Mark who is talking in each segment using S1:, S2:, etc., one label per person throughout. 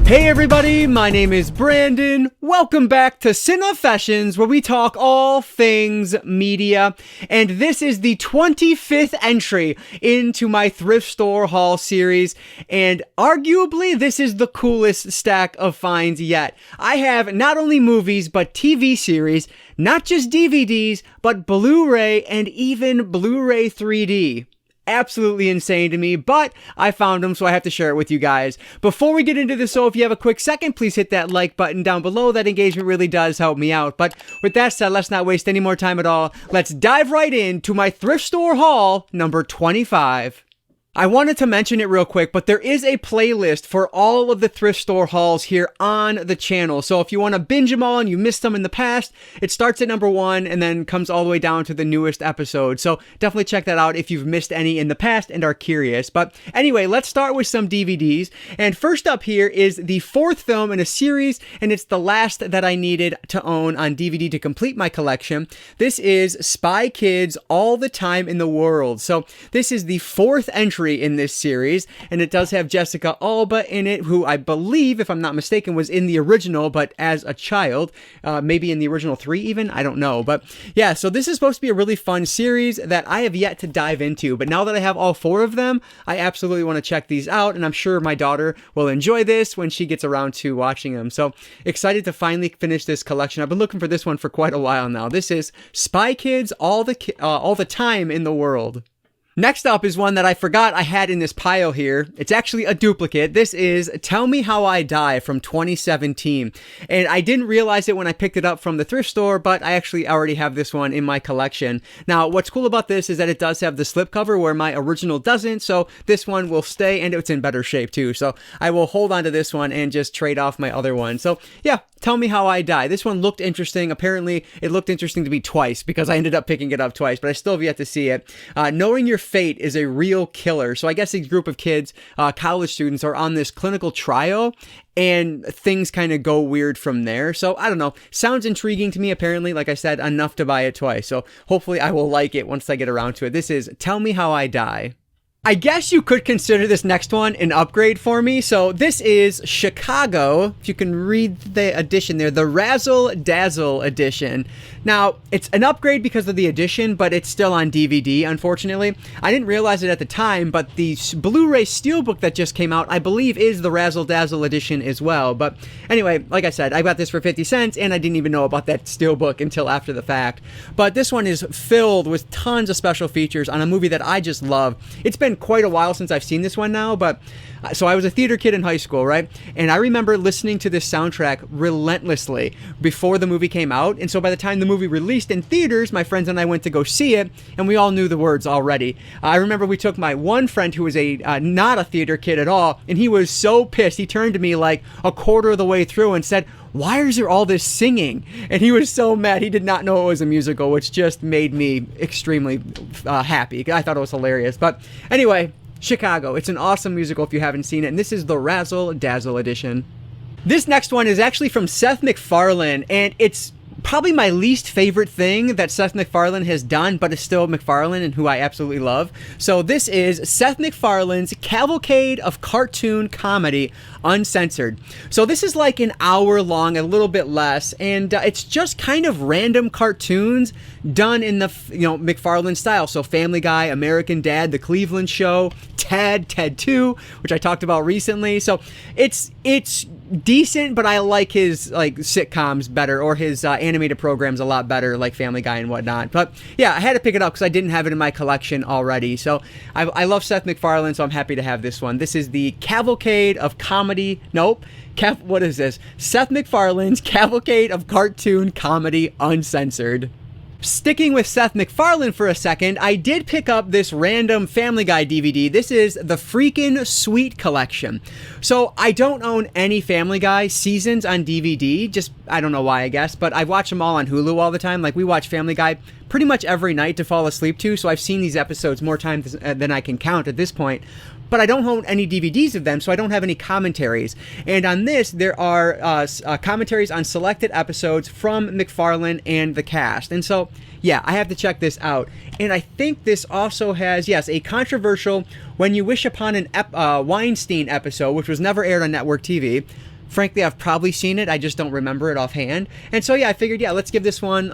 S1: Hey everybody, my name is Brandon. Welcome back to Cinefessions, where we talk all things media. And this is the 25th entry into my Thrift Store Haul series. And arguably, this is the coolest stack of finds yet. I have not only movies, but TV series, not just DVDs, but Blu-ray and even Blu-ray 3D. Absolutely insane to me, but I found them, so I have to share it with you guys. Before we get into this, so if you have a quick second, please hit that like button down below. That engagement really does help me out. But with that said, let's not waste any more time at all. Let's dive right into my Thrift Store Haul number 25. I wanted to mention it real quick, but there is a playlist for all of the thrift store hauls here on the channel. So if you want to binge them all and you missed them in the past, it starts at number 1 and then comes all the way down to the newest episode. So definitely check that out if you've missed any in the past and are curious. But anyway, let's start with some DVDs. And first up here is the 4th film in a series, and it's the last that I needed to own on DVD to complete my collection. This is Spy Kids All the Time in the World. So this is the 4th entry in this series, and it does have Jessica Alba in it, who I believe, if I'm not mistaken, was in the original, but as a child, maybe in the original 3 even, I don't know. But yeah, so this is supposed to be a really fun series that I have yet to dive into, but now that I have all 4 of them, I absolutely want to check these out, and I'm sure my daughter will enjoy this when she gets around to watching them. So excited to finally finish this collection. I've been looking for this one for quite a while now. This is Spy Kids All the Time in the World. Next up is one that I forgot I had in this pile here. It's actually a duplicate. This is Tell Me How I Die from 2017. And I didn't realize it when I picked it up from the thrift store, but I actually already have this one in my collection. Now, what's cool about this is that it does have the slipcover where my original doesn't, so this one will stay, and it's in better shape too. So I will hold on to this one and just trade off my other one. So yeah, Tell Me How I Die. This one looked interesting. Apparently, it looked interesting to me twice because I ended up picking it up twice, but I still have yet to see it. Knowing Your Fate is a real killer. So I guess a group of kids, college students, are on this clinical trial, and things kind of go weird from there. So I don't know. Sounds intriguing to me, apparently. Like I said, enough to buy it twice. So hopefully I will like it once I get around to it. This is Tell Me How I Die. I guess you could consider this next one an upgrade for me. So this is Chicago, if you can read the edition there, the Razzle Dazzle edition. Now, it's an upgrade because of the edition, but it's still on DVD, unfortunately. I didn't realize it at the time, but the Blu-ray Steelbook that just came out, I believe, is the Razzle Dazzle edition as well. But anyway, like I said, I got this for 50 cents, and I didn't even know about that Steelbook until after the fact. But this one is filled with tons of special features on a movie that I just love. It's been quite a while since I've seen this one now, but so I was a theater kid in high school, right? And I remember listening to this soundtrack relentlessly before the movie came out. And so by the time the movie released in theaters, my friends and I went to go see it, and we all knew the words already. I remember we took my one friend who was not a theater kid at all, and he was so pissed. He turned to me like a quarter of the way through and said, "Why is there all this singing?" And he was so mad. He did not know it was a musical, which just made me extremely happy. I thought it was hilarious. But anyway, Chicago. It's an awesome musical if you haven't seen it. And this is the Razzle Dazzle edition. This next one is actually from Seth MacFarlane, and it's probably my least favorite thing that Seth MacFarlane has done, but it's still MacFarlane and who I absolutely love. So this is Seth MacFarlane's Cavalcade of Cartoon Comedy Uncensored. So this is like an hour long, a little bit less, and it's just kind of random cartoons done in the MacFarlane style. So Family Guy, American Dad, The Cleveland Show, Ted 2, which I talked about recently. So it's decent, but I like his sitcoms better, or his animated programs a lot better, like Family Guy and whatnot. But yeah, I had to pick it up because I didn't have it in my collection already. So I love Seth MacFarlane, so I'm happy to have this one. This is the Cavalcade of Comedy. What is this? Seth MacFarlane's Cavalcade of Cartoon Comedy Uncensored. Sticking with Seth MacFarlane for a second, I did pick up this random Family Guy DVD. This is the Freakin' Sweet Collection. So I don't own any Family Guy seasons on DVD. Just, I don't know why, I guess. But I watch them all on Hulu all the time. Like, we watch Family Guy pretty much every night to fall asleep to. So I've seen these episodes more times than I can count at this point. But I don't own any DVDs of them, so I don't have any commentaries. And on this, there are commentaries on selected episodes from MacFarlane and the cast. And so, yeah, I have to check this out. And I think this also has, yes, a controversial When You Wish Upon an Weinstein episode, which was never aired on network TV. frankly, I've probably seen it. I just don't remember it offhand. And so, yeah, I figured, yeah, let's give this one,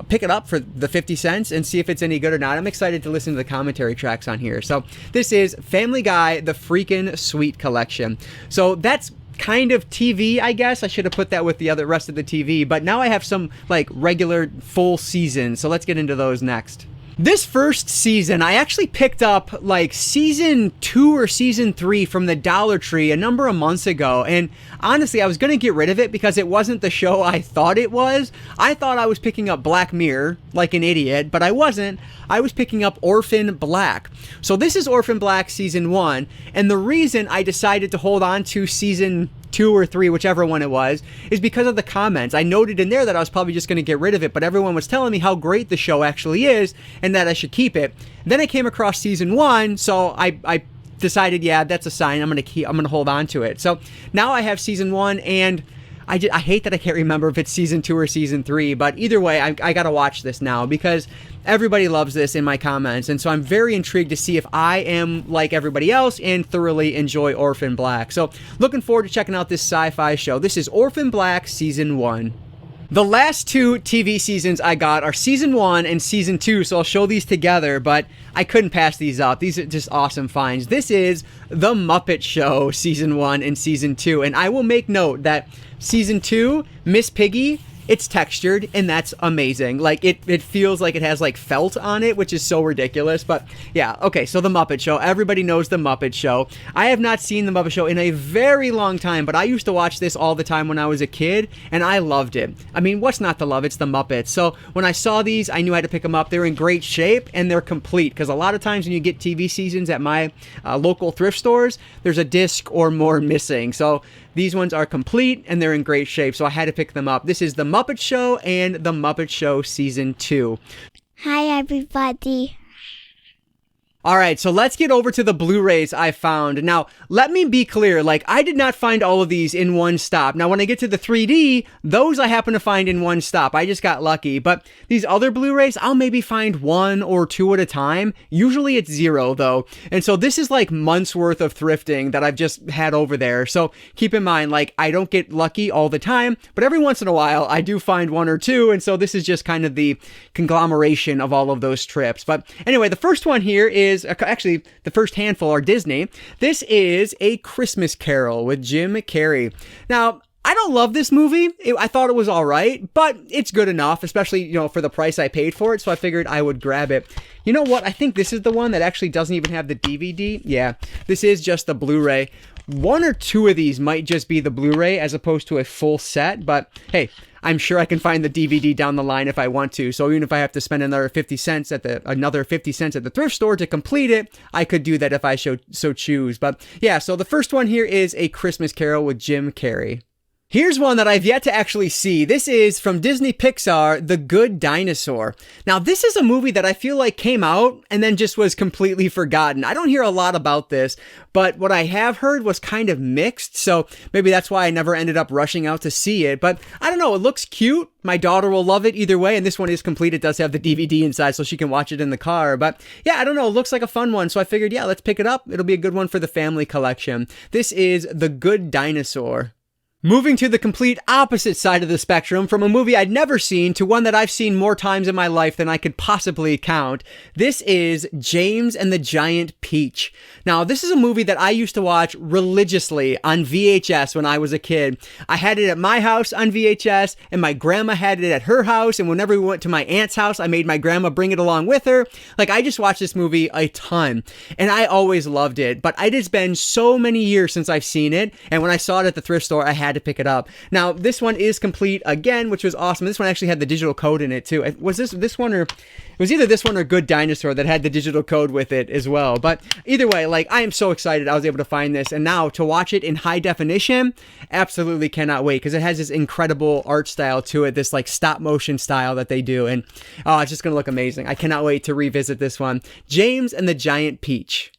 S1: pick it up for the 50 cents and see if it's any good or not. I'm excited to listen to the commentary tracks on here. So this is Family Guy, The Freakin' Sweet Collection. So that's kind of TV, I guess. I should have put that with the rest of the TV, but now I have some like regular full seasons. So let's get into those next. This first season, I actually picked up like season 2 or season 3 from the Dollar Tree a number of months ago. And honestly, I was going to get rid of it because it wasn't the show I thought it was. I thought I was picking up Black Mirror like an idiot, but I wasn't. I was picking up Orphan Black. So this is Orphan Black season 1. And the reason I decided to hold on to season 2 or 3, whichever one it was, is because of the comments. I noted in there that I was probably just going to get rid of it, but everyone was telling me how great the show actually is and that I should keep it. Then I came across season 1, so I decided, yeah, that's a sign. I'm going to hold on to it. So now I have season 1, and I hate that I can't remember if it's season 2 or season 3, but either way, I got to watch this now because everybody loves this in my comments, and so I'm very intrigued to see if I am like everybody else and thoroughly enjoy Orphan Black. So looking forward to checking out this sci-fi show. This is Orphan Black season 1. The last 2 TV seasons I got are season 1 and season 2, so I'll show these together, but I couldn't pass these up. These are just awesome finds. This is The Muppet Show season 1 and season 2, and I will make note that season 2, Miss Piggy, it's textured, and that's amazing. Like, it feels like it has, like, felt on it, which is so ridiculous. But, yeah, okay, so The Muppet Show. Everybody knows The Muppet Show. I have not seen The Muppet Show in a very long time, but I used to watch this all the time when I was a kid, and I loved it. I mean, what's not to love? It's The Muppets. So, when I saw these, I knew I had to pick them up. They're in great shape, and they're complete, because a lot of times when you get TV seasons at my local thrift stores, there's a disc or more missing. So, these ones are complete and they're in great shape, so I had to pick them up. This is The Muppet Show and The Muppet Show Season 2.
S2: Hi, everybody.
S1: All right, so let's get over to the Blu-rays I found. Now, let me be clear, like, I did not find all of these in one stop. Now, when I get to the 3D, those I happen to find in one stop. I just got lucky. But these other Blu-rays, I'll maybe find 1 or 2 at a time. Usually it's 0, though. And so this is like months worth of thrifting that I've just had over there. So keep in mind, like, I don't get lucky all the time, but every once in a while, I do find 1 or 2. And so this is just kind of the conglomeration of all of those trips. But anyway, the first one here is actually the first handful are Disney. This is A Christmas Carol with Jim Carrey. Now, I don't love this movie. I thought it was all right, but it's good enough, especially, for the price I paid for it. So I figured I would grab it. You know what? I think this is the one that actually doesn't even have the DVD. Yeah, this is just the Blu-ray. 1 or 2 of these might just be the Blu-ray as opposed to a full set, but hey, I'm sure I can find the DVD down the line if I want to. So even if I have to spend another 50 cents at the thrift store to complete it, I could do that if I so choose. But yeah, so the first one here is A Christmas Carol with Jim Carrey. Here's one that I've yet to actually see. This is from Disney Pixar, The Good Dinosaur. Now, this is a movie that I feel like came out and then just was completely forgotten. I don't hear a lot about this, but what I have heard was kind of mixed, so maybe that's why I never ended up rushing out to see it. But I don't know, it looks cute. My daughter will love it either way, and this one is complete. It does have the DVD inside, so she can watch it in the car. But yeah, I don't know, it looks like a fun one, so I figured, yeah, let's pick it up. It'll be a good one for the family collection. This is The Good Dinosaur. Moving to the complete opposite side of the spectrum, from a movie I'd never seen to one that I've seen more times in my life than I could possibly count. This is James and the Giant Peach. Now, this is a movie that I used to watch religiously on VHS when I was a kid. I had it at my house on VHS, and my grandma had it at her house, and whenever we went to my aunt's house, I made my grandma bring it along with her. Like, I just watched this movie a ton, and I always loved it, but it has been so many years since I've seen it, and when I saw it at the thrift store, I had to pick it up. Now, this one is complete again, which was awesome. This one actually had the digital code in it too. Was this one, or it was either this one or Good Dinosaur that had the digital code with it as well. But either way, like, I am so excited I was able to find this, and now to watch it in high definition, absolutely cannot wait, because it has this incredible art style to it, this like stop motion style that they do, and it's just gonna look amazing. I cannot wait to revisit this one. James and the Giant Peach.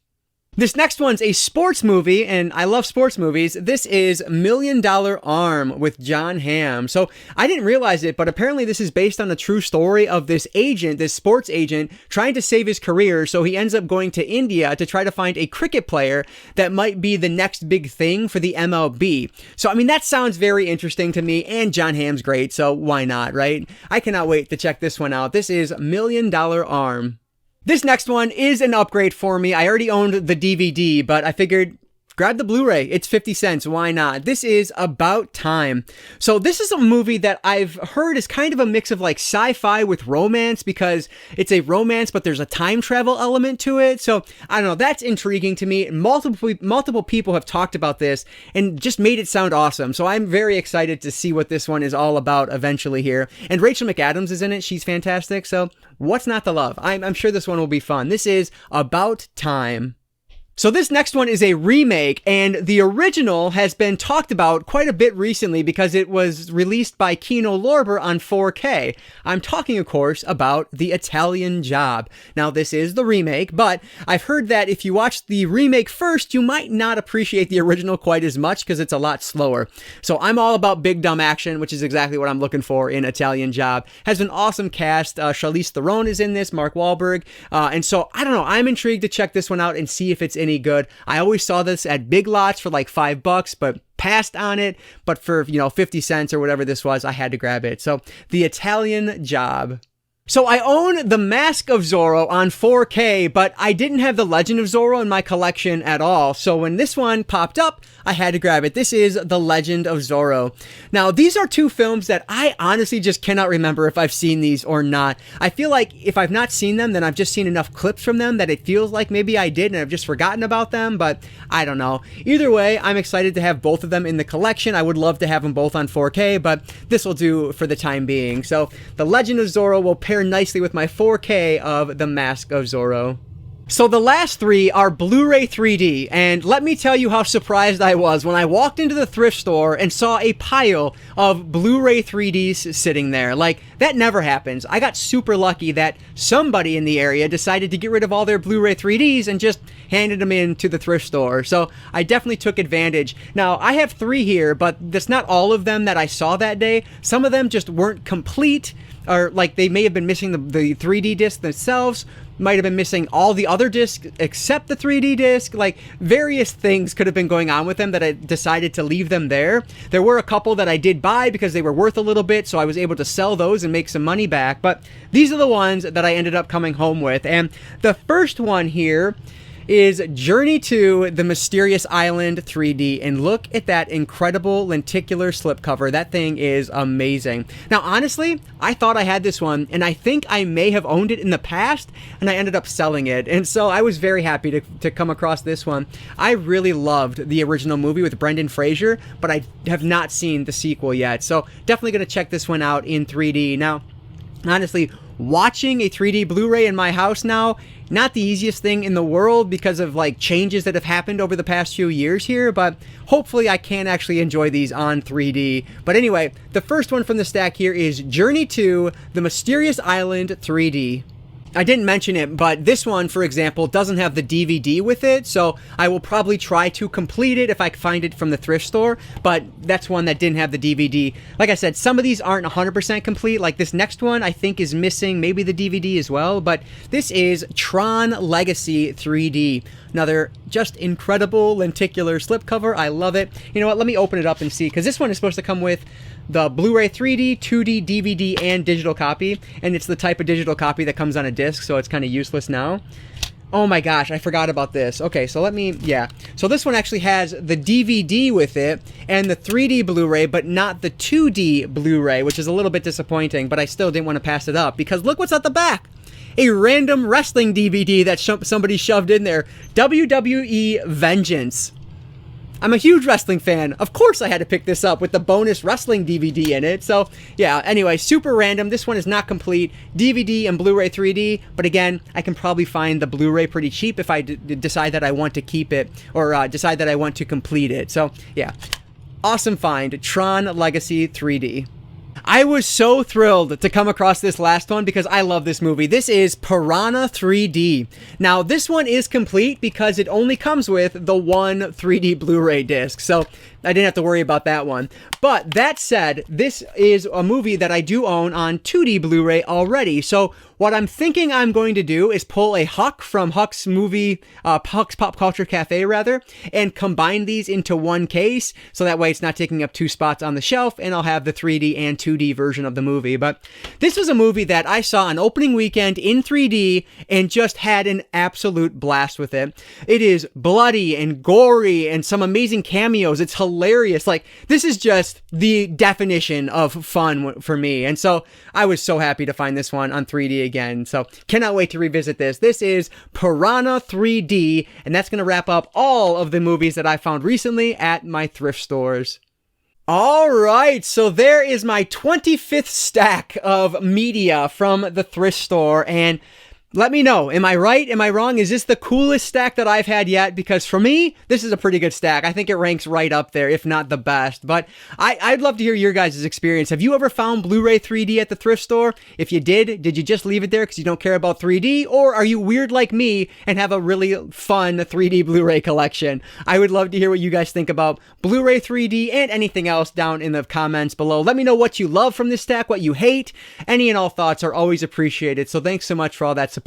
S1: This next one's a sports movie, and I love sports movies. This is $1 Million Arm with Jon Hamm. So I didn't realize it, but apparently this is based on a true story of this agent, this sports agent, trying to save his career. So he ends up going to India to try to find a cricket player that might be the next big thing for the MLB. So, I mean, that sounds very interesting to me, and Jon Hamm's great, so why not, right? I cannot wait to check this one out. This is $1 Million Arm. This next one is an upgrade for me. I already owned the DVD, but I figured grab the Blu-ray. It's 50 cents. Why not? This is About Time. So this is a movie that I've heard is kind of a mix of like sci-fi with romance, because it's a romance, but there's a time travel element to it. So I don't know. That's intriguing to me. Multiple people have talked about this and just made it sound awesome. So I'm very excited to see what this one is all about eventually here. And Rachel McAdams is in it. She's fantastic. So what's not to love? I'm sure this one will be fun. This is About Time. So this next one is a remake, and the original has been talked about quite a bit recently because it was released by Kino Lorber on 4K. I'm talking, of course, about The Italian Job. Now, this is the remake, but I've heard that if you watch the remake first, you might not appreciate the original quite as much because it's a lot slower. So I'm all about big dumb action, which is exactly what I'm looking for in Italian Job. Has an awesome cast. Charlize Theron is in this, Mark Wahlberg, and so I don't know. I'm intrigued to check this one out and see if it's any good. I always saw this at Big Lots for like $5, but passed on it. But for, 50 cents or whatever this was, I had to grab it. So The Italian Job. So I own The Mask of Zorro on 4K, but I didn't have The Legend of Zorro in my collection at all. So when this one popped up, I had to grab it. This is The Legend of Zorro. Now, these are two films that I honestly just cannot remember if I've seen these or not. I feel like if I've not seen them, then I've just seen enough clips from them that it feels like maybe I did and I've just forgotten about them, but I don't know. Either way, I'm excited to have both of them in the collection. I would love to have them both on 4K, but this will do for the time being. So The Legend of Zorro will pair nicely with my 4K of The Mask of Zorro. So the last three are Blu-ray 3D, and let me tell you how surprised I was when I walked into the thrift store and saw a pile of Blu-ray 3Ds sitting there. Like, that never happens. I got super lucky that somebody in the area decided to get rid of all their Blu-ray 3Ds and just handed them in to the thrift store. So I definitely took advantage. Now, I have 3 here, but that's not all of them that I saw that day. Some of them just weren't complete, or like they may have been missing the 3D disc themselves, might have been missing all the other discs except the 3D disc. Like, various things could have been going on with them that I decided to leave them there. There were a couple that I did buy because they were worth a little bit, so I was able to sell those and make some money back. But these are the ones that I ended up coming home with. And the first one here is Journey to the Mysterious Island 3D, and look at that incredible lenticular slipcover. That thing is amazing. Now, honestly, I thought I had this one, and I think I may have owned it in the past, and I ended up selling it, and so I was very happy to come across this one. I really loved the original movie with Brendan Fraser, but I have not seen the sequel yet, so definitely going to check this one out in 3D. Now, honestly, watching a 3D Blu-ray in my house now, not the easiest thing in the world because of like changes that have happened over the past few years here, but hopefully I can actually enjoy these on 3D. But anyway, the first one from the stack here is Journey to the Mysterious Island 3D. I didn't mention it, but this one, for example, doesn't have the DVD with it, so I will probably try to complete it if I find it from the thrift store, but that's one that didn't have the DVD. Like I said, some of these aren't 100% complete. Like this next one, I think is missing maybe the DVD as well, but this is Tron Legacy 3D. Another just incredible lenticular slipcover. I love it. You know what? Let me open it up and see, because this one is supposed to come with the Blu-ray 3D, 2D, DVD, and digital copy, and it's the type of digital copy that comes on a disc, so it's kind of useless now. Oh my gosh, I forgot about this. Okay, so so this one actually has the DVD with it and the 3D Blu-ray, but not the 2D Blu-ray, which is a little bit disappointing, but I still didn't want to pass it up, because look what's at the back. A random wrestling DVD that somebody shoved in there. WWE Vengeance. I'm a huge wrestling fan. Of course I had to pick this up with the bonus wrestling DVD in it. So yeah, anyway, super random. This one is not complete. DVD and Blu-ray 3D. But again, I can probably find the Blu-ray pretty cheap if I decide that I want to keep it, or decide that I want to complete it. So yeah, awesome find. Tron Legacy 3D. I was so thrilled to come across this last one because I love this movie. This is Piranha 3D. Now, this one is complete because it only comes with the one 3D Blu-ray disc, so I didn't have to worry about that one. But that said, this is a movie that I do own on 2D Blu-ray already, so what I'm thinking I'm going to do is pull a Huck from Huck's movie, Huck's Pop Culture Cafe rather, and combine these into one case, so that way it's not taking up two spots on the shelf, and I'll have the 3D and 2D version of the movie. But this was a movie that I saw on opening weekend in 3D and just had an absolute blast with it. It is bloody and gory and some amazing cameos. It's hilarious. Like, this is just the definition of fun for me. And so I was so happy to find this one on 3D again. So cannot wait to revisit this. This is Piranha 3D, and that's going to wrap up all of the movies that I found recently at my thrift stores. All right, so there is my 25th stack of media from the thrift store, and let me know, am I right? Am I wrong? Is this the coolest stack that I've had yet? Because for me, this is a pretty good stack. I think it ranks right up there, if not the best. But I'd love to hear your guys' experience. Have you ever found Blu-ray 3D at the thrift store? If you did you just leave it there because you don't care about 3D? Or are you weird like me and have a really fun 3D Blu-ray collection? I would love to hear what you guys think about Blu-ray 3D and anything else down in the comments below. Let me know what you love from this stack, what you hate. Any and all thoughts are always appreciated. So thanks so much for all that support.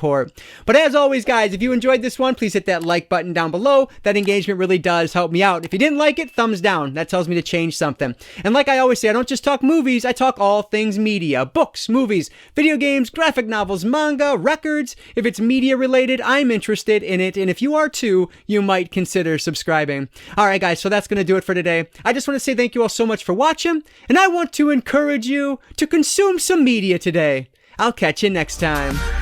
S1: But as always, guys, if you enjoyed this one, please hit that like button down below. That engagement really does help me out. If you didn't like it, thumbs down. That tells me to change something. And like I always say, I don't just talk movies, I talk all things media. Books, movies, video games, graphic novels, manga, records. If it's media related, I'm interested in it. And if you are too, you might consider subscribing. Alright guys, so that's going to do it for today. I just want to say thank you all so much for watching. And I want to encourage you to consume some media today. I'll catch you next time.